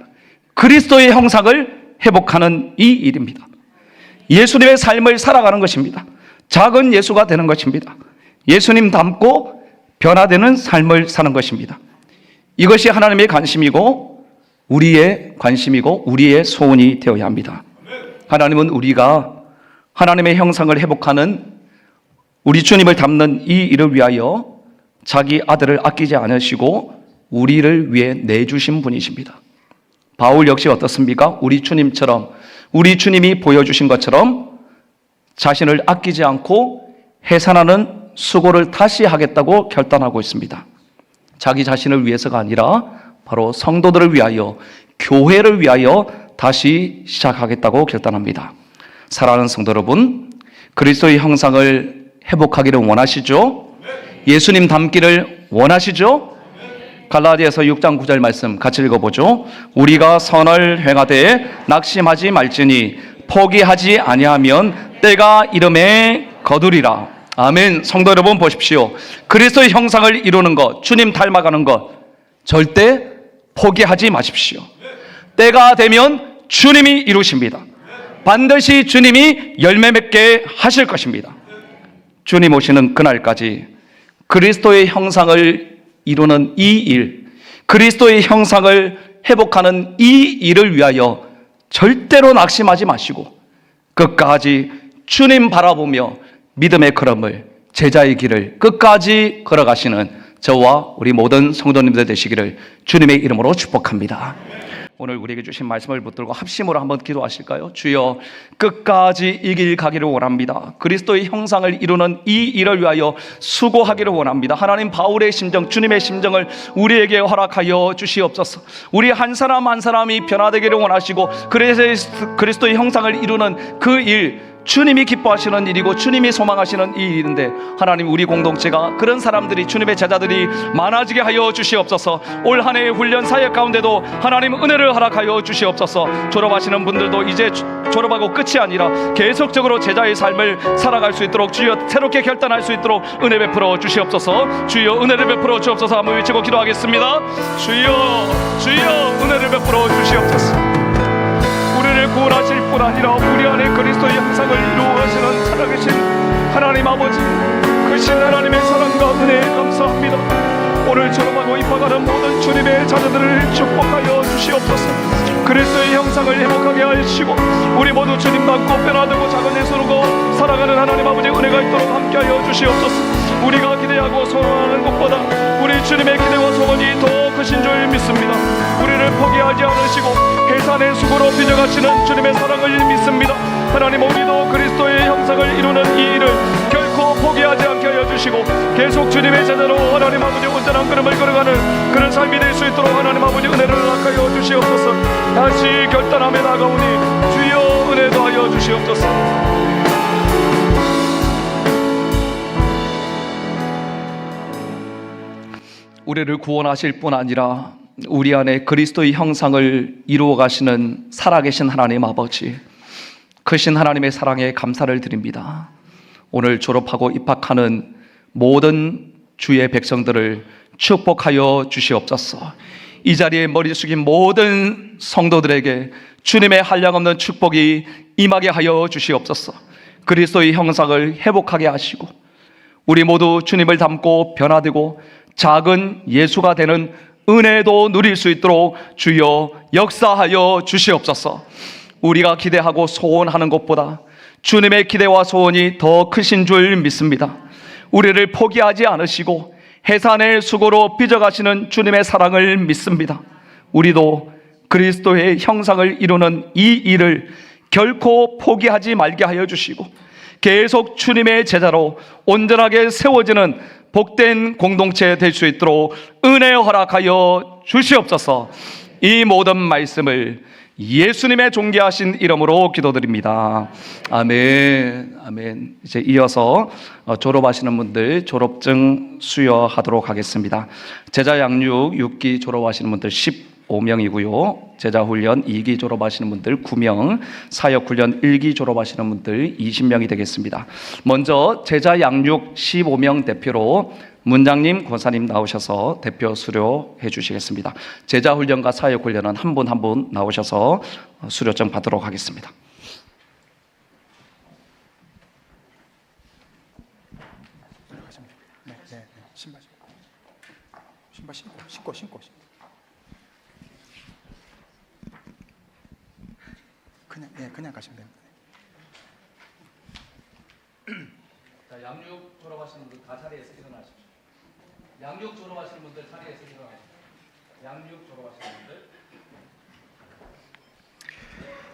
그리스도의 형상을 회복하는 이 일입니다. 예수님의 삶을 살아가는 것입니다. 작은 예수가 되는 것입니다. 예수님 닮고 변화되는 삶을 사는 것입니다. 이것이 하나님의 관심이고 우리의 관심이고 우리의 소원이 되어야 합니다. 하나님은 우리가 하나님의 형상을 회복하는 우리 주님을 닮는 이 일을 위하여 자기 아들을 아끼지 않으시고 우리를 위해 내주신 분이십니다. 바울 역시 어떻습니까? 우리 주님처럼, 우리 주님이 보여주신 것처럼 자신을 아끼지 않고 해산하는 수고를 다시 하겠다고 결단하고 있습니다. 자기 자신을 위해서가 아니라 바로 성도들을 위하여, 교회를 위하여 다시 시작하겠다고 결단합니다. 사랑하는 성도 여러분, 그리스도의 형상을 회복하기를 원하시죠? 예수님 닮기를 원하시죠? 갈라디아서 6장 9절 말씀 같이 읽어보죠. 우리가 선을 행하되 낙심하지 말지니 포기하지 아니하면 때가 이름에 거두리라. 아멘. 성도 여러분 보십시오. 그리스도의 형상을 이루는 것, 주님 닮아가는 것 절대 포기하지 마십시오. 때가 되면 주님이 이루십니다. 반드시 주님이 열매 맺게 하실 것입니다. 주님 오시는 그날까지 그리스도의 형상을 이루는 이 일, 그리스도의 형상을 회복하는 이 일을 위하여 절대로 낙심하지 마시고 끝까지 주님 바라보며 믿음의 걸음을, 제자의 길을 끝까지 걸어가시는 저와 우리 모든 성도님들 되시기를 주님의 이름으로 축복합니다. 오늘 우리에게 주신 말씀을 붙들고 합심으로 한번 기도하실까요? 주여, 끝까지 이 길 가기를 원합니다. 그리스도의 형상을 이루는 이 일을 위하여 수고하기를 원합니다. 하나님, 바울의 심정, 주님의 심정을 우리에게 허락하여 주시옵소서. 우리 한 사람 한 사람이 변화되기를 원하시고 그리스도의 형상을 이루는 그 일, 주님이 기뻐하시는 일이고 주님이 소망하시는 이 일인데 하나님, 우리 공동체가 그런 사람들이, 주님의 제자들이 많아지게 하여 주시옵소서. 올 한 해의 훈련 사역 가운데도 하나님 은혜를 허락하여 주시옵소서. 졸업하시는 분들도 이제 졸업하고 끝이 아니라 계속적으로 제자의 삶을 살아갈 수 있도록 주여 새롭게 결단할 수 있도록 은혜 베풀어 주시옵소서. 주여 은혜를 베풀어 주옵소서. 한번 외치고 기도하겠습니다. 주여, 주여 은혜를 베풀어 주시옵소서. 우리를 구원하실 뿐 아니라 우리 안에 그리스도의 형상을 이루어가시는 살아계신 하나님 아버지, 크신 하나님의 사랑과 은혜에 감사합니다. 오늘 졸업하고 입학하는 모든 주님의 자녀들을 축복하여 주시옵소서. 그리스도의 형상을 회복하게 하시고 우리 모두 주님 닮고 변화되고 작은 예수로 살아가는 하나님 아버지 은혜가 있도록 함께하여 주시옵소서. 우리가 기대하고 소원하는 것보다 우리 주님의 기대와 소원이 더 크신 줄 믿습니다. 우리를 포기하지 않으시고 해산의 수고로 빚어가시는 주님의 사랑을 믿습니다. 하나님, 우리도 그리스도의 형상을 이루는 이 일을 결코 포기하지 않게 하여 주시고 계속 주님의 제자로 하나님 아버지 온전한 걸음을 걸어가는 그런 삶이 될 수 있도록 하나님 아버지 은혜를 허락하여 주시옵소서. 다시 결단하며 나가오니 주여 은혜 더하여 주시옵소서. 우리를 구원하실 뿐 아니라 우리 안에 그리스도의 형상을 이루어 가시는 살아계신 하나님 아버지, 크신 하나님의 사랑에 감사를 드립니다. 오늘 졸업하고 입학하는 모든 주의 백성들을 축복하여 주시옵소서. 이 자리에 머리 숙인 모든 성도들에게 주님의 한량없는 축복이 임하게 하여 주시옵소서. 그리스도의 형상을 회복하게 하시고 우리 모두 주님을 닮고 변화되고 작은 예수가 되는 은혜도 누릴 수 있도록 주여 역사하여 주시옵소서. 우리가 기대하고 소원하는 것보다 주님의 기대와 소원이 더 크신 줄 믿습니다. 우리를 포기하지 않으시고 해산의 수고로 빚어가시는 주님의 사랑을 믿습니다. 우리도 그리스도의 형상을 이루는 이 일을 결코 포기하지 말게 하여 주시고 계속 주님의 제자로 온전하게 세워지는 복된 공동체 될 수 있도록 은혜 허락하여 주시옵소서. 이 모든 말씀을 예수님의 존귀하신 이름으로 기도드립니다. 아멘. 아멘. 이제 이어서 졸업하시는 분들 졸업증 수여하도록 하겠습니다. 제자 양육 6기 졸업하시는 분들 15명이고요. 제자 훈련 2기 졸업하시는 분들 9명, 사역 훈련 1기 졸업하시는 분들 20명이 되겠습니다. 먼저 제자 양육 15명 대표로 문장님, 권사님 나오셔서 대표 수료해 주시겠습니다. 제자 훈련과 사역 훈련은 한 분 한 분 나오셔서 수료증 받도록 하겠습니다. 신고. 그냥 가시면 됩니다. 자, 양육 졸업하시는 분들 다 자리에서 일어나십시오. 양육 졸업하시는 분들 자리에서 일어나십시오. 양육 졸업하시는 분들.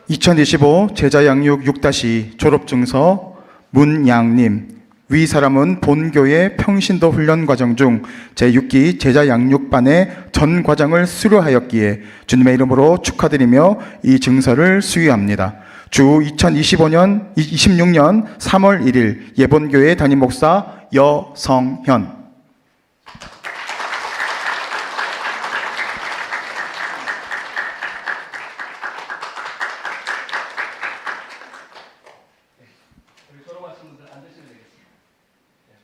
2025 제자 양육 6- 졸업증서 문양님. 위 사람은 본교의 평신도 훈련 과정 중 제6기 제자 양육반의 전 과정을 수료하였기에 주님의 이름으로 축하드리며 이 증서를 수여합니다. 주 26년 3월 1일 예본교회 담임 목사 여성현.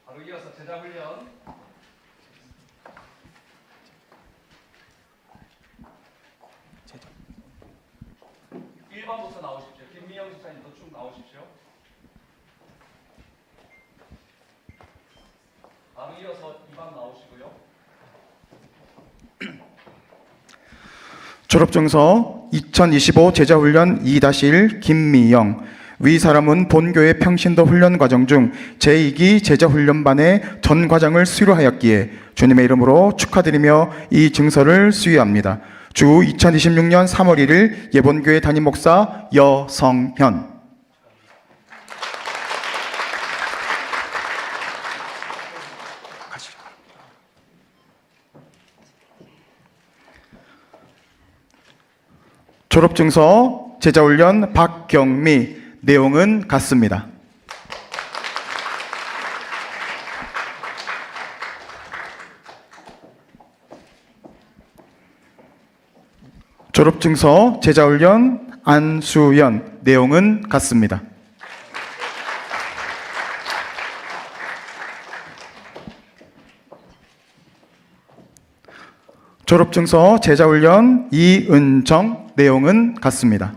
바로 이어서 제자 훈련 1번부터 나오십시오. 김미영 집사님도 쭉 나오십시오. 바로 이어서 2번 나오시고요. 졸업증서 2025 제자훈련 2-1 김미영. 위 사람은 본교의 평신도 훈련 과정 중 제2기 제자훈련반의 전 과정을 수료하였기에 주님의 이름으로 축하드리며 이 증서를 수여합니다. 주 2026년 3월 1일 예본교회 담임 목사 여성현. 졸업증서 제자훈련 박경미. 내용은 같습니다. 졸업증서 제자훈련 안수연. 내용은 같습니다. 졸업증서 제자훈련 이은정. 내용은 같습니다.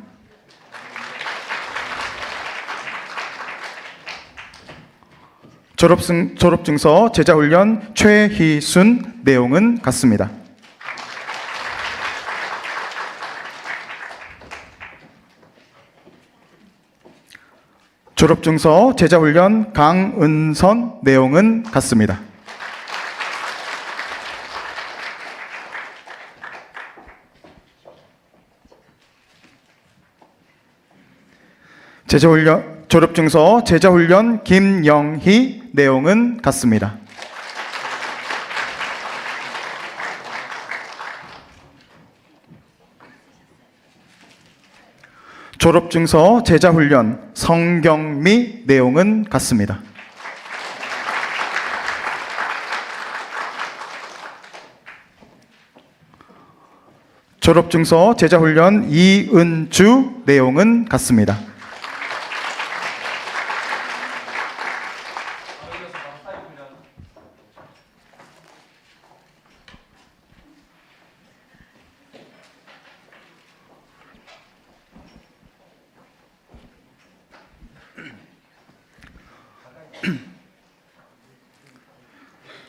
졸업증서 제자훈련 최희순. 내용은 같습니다. 졸업증서 제자훈련 강은선. 내용은 같습니다. 졸업증서 제자훈련 김영희. 내용은 같습니다. 졸업증서 제자훈련 성경미. 내용은 같습니다. 졸업증서 제자훈련 이은주. 내용은 같습니다.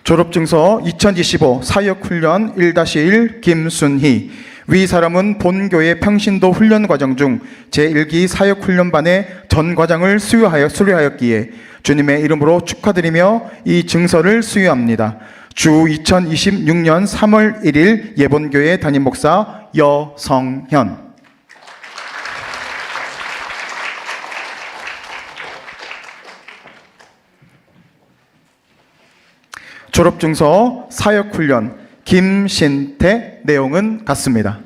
졸업증서 2025 사역훈련 1-1 김순희. 위 사람은 본교의 평신도 훈련 과정 중 제1기 사역훈련반의 전 과정을 수료하였기에 주님의 이름으로 축하드리며 이 증서를 수여합니다. 주 2026년 3월 1일 예본교회 담임 목사 여성현. 졸업증서 사역훈련 김신태. 내용은 같습니다.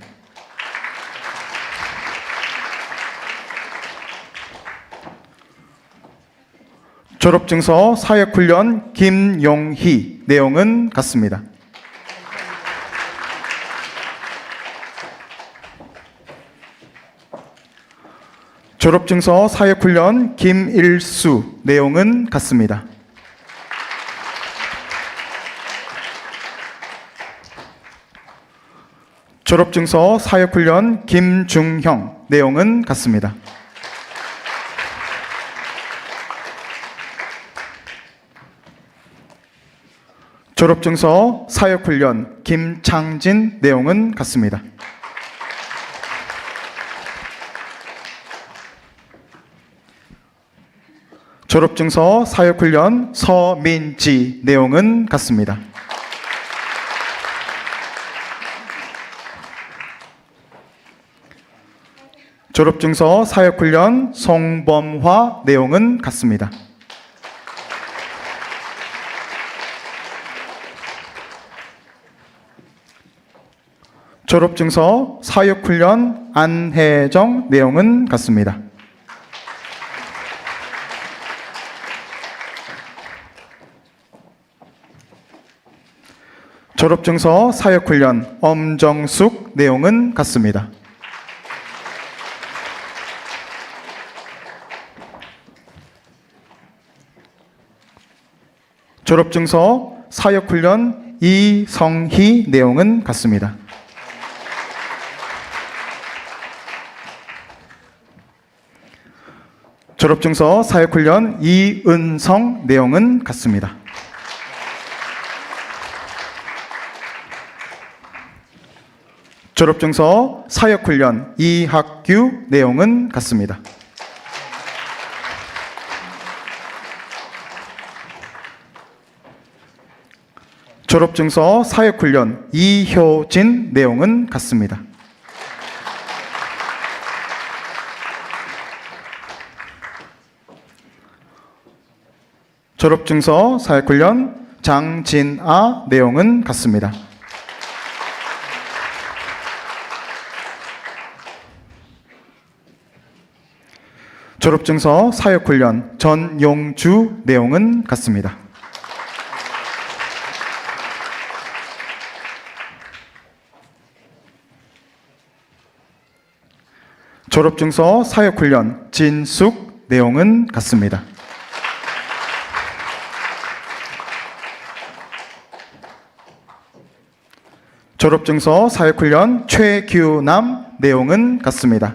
졸업증서 사역훈련 김용희. 내용은 같습니다. 졸업증서 사역훈련 김일수. 내용은 같습니다. 졸업증서 사역훈련 김중형. 내용은 같습니다. 졸업증서 사역훈련 김창진. 내용은 같습니다. 졸업증서 사역훈련 서민지. 내용은 같습니다. 졸업증서 사역훈련 송범화. 내용은 같습니다. 졸업증서 사역훈련 안혜정. 내용은 같습니다. 졸업증서 사역훈련 엄정숙. 내용은 같습니다. 졸업증서 사역훈련 이성희. 내용은 같습니다. 졸업증서 사역훈련 이은성. 내용은 같습니다. 졸업증서 사역훈련 이학규. 내용은 같습니다. 졸업증서 사역훈련 이효진. 내용은 같습니다. 졸업증서 사역훈련 장진아. 내용은 같습니다. 졸업증서 사역훈련 전용주. 내용은 같습니다. 졸업증서 사역훈련 진숙. 내용은 같습니다. 졸업증서 사역훈련 최규남. 내용은 같습니다.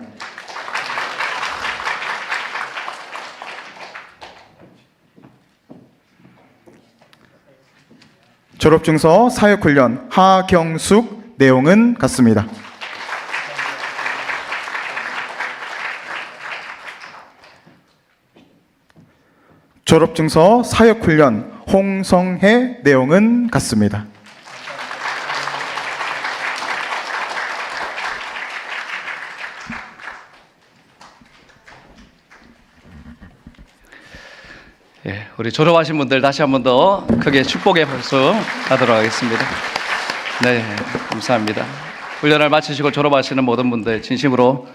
졸업증서 사역훈련 하경숙. 내용은 같습니다. 졸업증서 사역훈련 홍성혜. 내용은 같습니다. 예, 우리 졸업하신 분들 다시 한 번 더 크게 축복의 박수 하도록 하겠습니다. 네, 감사합니다. 훈련을 마치시고 졸업하시는 모든 분들 진심으로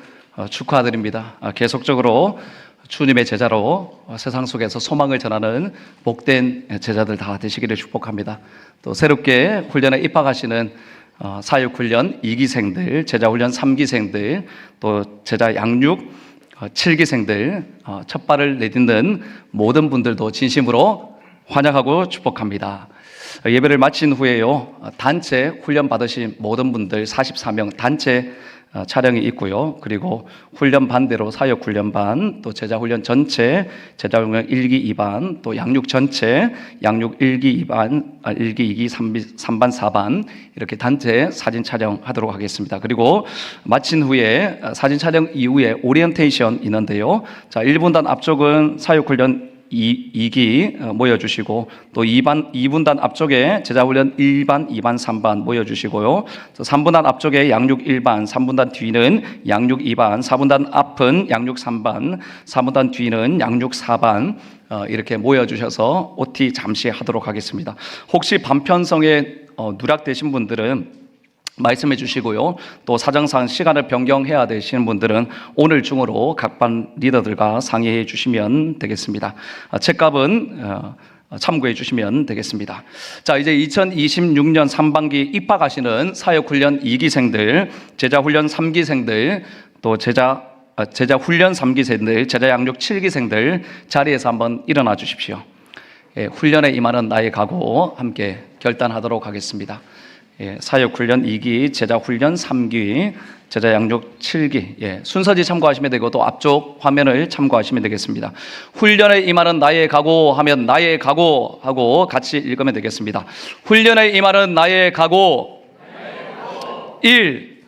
축하드립니다. 계속적으로 주님의 제자로 세상 속에서 소망을 전하는 복된 제자들 다 되시기를 축복합니다. 또 새롭게 훈련에 입학하시는 사육훈련 2기생들, 제자훈련 3기생들, 또 제자 양육 7기생들 첫 발을 내딛는 모든 분들도 진심으로 환영하고 축복합니다. 예배를 마친 후에요, 단체 훈련 받으신 모든 분들 44명 단체 촬영이 있고요. 그리고 훈련 반대로 사역 훈련반, 또 제자 훈련 전체, 제자 훈련 1기 2반, 또 양육 전체, 양육 1기 2반, 1기 2기 3반 4반 이렇게 단체 사진 촬영하도록 하겠습니다. 그리고 마친 후에 사진 촬영 이후에 오리엔테이션 있는데요. 자, 1분단 앞쪽은 사역 훈련 2기 모여주시고, 또 2분단 앞쪽에 제자훈련 1반, 2반, 3반 모여주시고요. 3분단 앞쪽에 양육 1반, 3분단 뒤는 양육 2반, 4분단 앞은 양육 3반, 4분단 뒤는 양육 4반 이렇게 모여주셔서 OT 잠시 하도록 하겠습니다. 혹시 반편성에 누락되신 분들은 말씀해 주시고요. 또 사정상 시간을 변경해야 되시는 분들은 오늘 중으로 각 반 리더들과 상의해 주시면 되겠습니다. 책값은 참고해 주시면 되겠습니다. 자, 이제 2026년 3반기 입학하시는 사역훈련 2기생들, 제자훈련 3기생들, 또 제자훈련 3기생들, 제자양육 7기생들 자리에서 한번 일어나 주십시오. 예, 훈련에 임하는 나의 각오 함께 결단하도록 하겠습니다. 예, 사역훈련 2기, 제자훈련 3기, 제자양육 7기. 예, 순서지 참고하시면 되고 또 앞쪽 화면을 참고하시면 되겠습니다. 훈련에 임하는 나의 각오 하면 나의 각오 하고 같이 읽으면 되겠습니다. 훈련에 임하는 나의 각오. 1.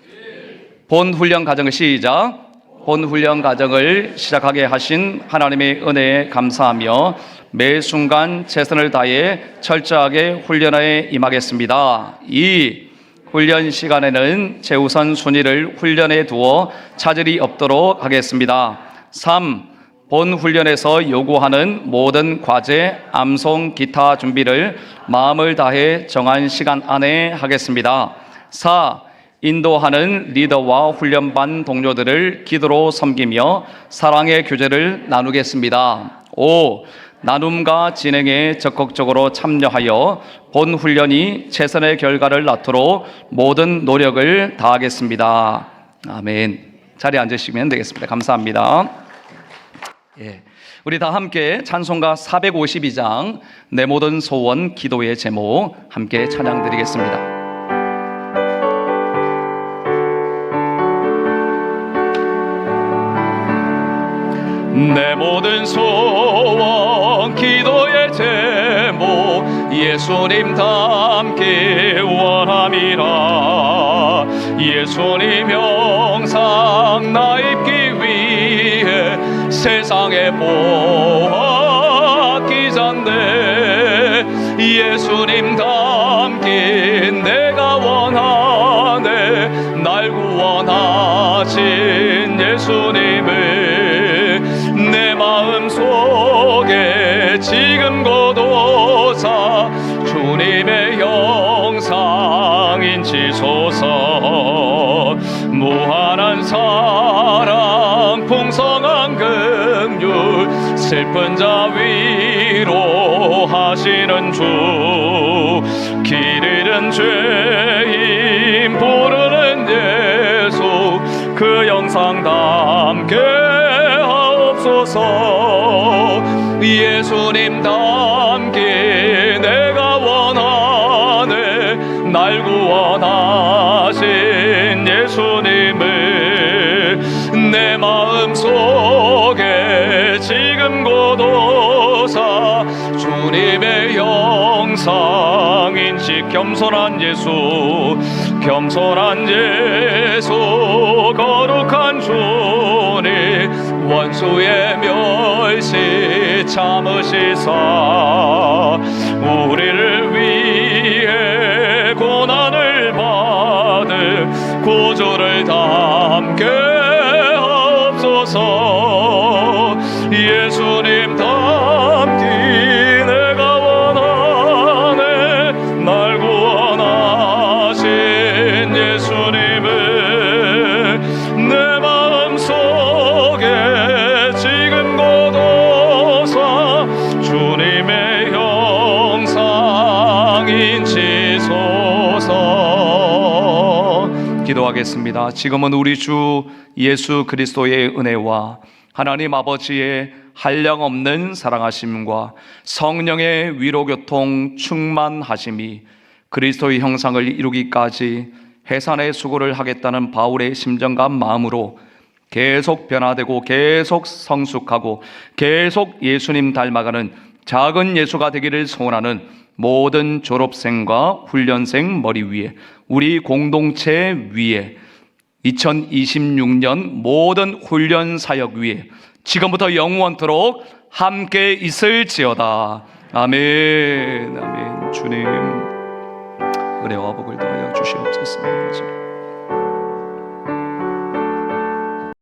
본 훈련 과정을 시작. 본 훈련 과정을 시작하게 하신 하나님의 은혜에 감사하며 매 순간 최선을 다해 철저하게 훈련에 임하겠습니다. 2. 훈련 시간에는 최우선 순위를 훈련에 두어 차질이 없도록 하겠습니다. 3. 본 훈련에서 요구하는 모든 과제, 암송, 기타 준비를 마음을 다해 정한 시간 안에 하겠습니다. 4. 인도하는 리더와 훈련반 동료들을 기도로 섬기며 사랑의 교제를 나누겠습니다. 5. 나눔과 진행에 적극적으로 참여하여 본 훈련이 최선의 결과를 낳도록 모든 노력을 다하겠습니다. 아멘. 자리에 앉으시면 되겠습니다. 감사합니다. 예, 우리 다 함께 찬송가 452장 내 모든 소원 기도의 제목 함께 찬양드리겠습니다. 내 모든 소원 기도의 제목 예수님 닮기 원함이라. 예수님 형상 나 입기 위해 세상에 보았기 전에 예수님 닮기 내가 원하네. 날 구원하신 예수님을 내 마음 속에 지금 거둬사 주님의 형상 인치소서. 무한한 사랑 풍성한 긍휼 슬픈 자 위로하시는 주. 길 잃은 죄인 부르는 예수 그 영상 담게 예수님 닮기 내가 원하네. 날 구원하신 예수님을 내 마음 속에 지금 거둬사 주님의 형상인식 겸손한 예수 겸손한 예수 거룩한 주님 원수의 멸시 참으시사 우리를 위해 고난을 받을 구주를 담게 하옵소서. 예수님 담기 내가 원하네. 날 구원하신 예수님을 내 마음 속에 지금 거둬사 주님의 형상 인치소서. 기도하겠습니다. 지금은 우리 주 예수 그리스도의 은혜와 하나님 아버지의 한량없는 사랑하심과 성령의 위로교통 충만하심이 그리스도의 형상을 이루기까지 해산의 수고를 하겠다는 바울의 심정과 마음으로 계속 변화되고 계속 성숙하고 계속 예수님 닮아가는 작은 예수가 되기를 소원하는 모든 졸업생과 훈련생 머리 위에 우리 공동체 위에 2026년 모든 훈련 사역 위에 지금부터 영원토록 함께 있을지어다. 아멘. 아멘. 주님 은혜와 복을 더하여 주시옵소서.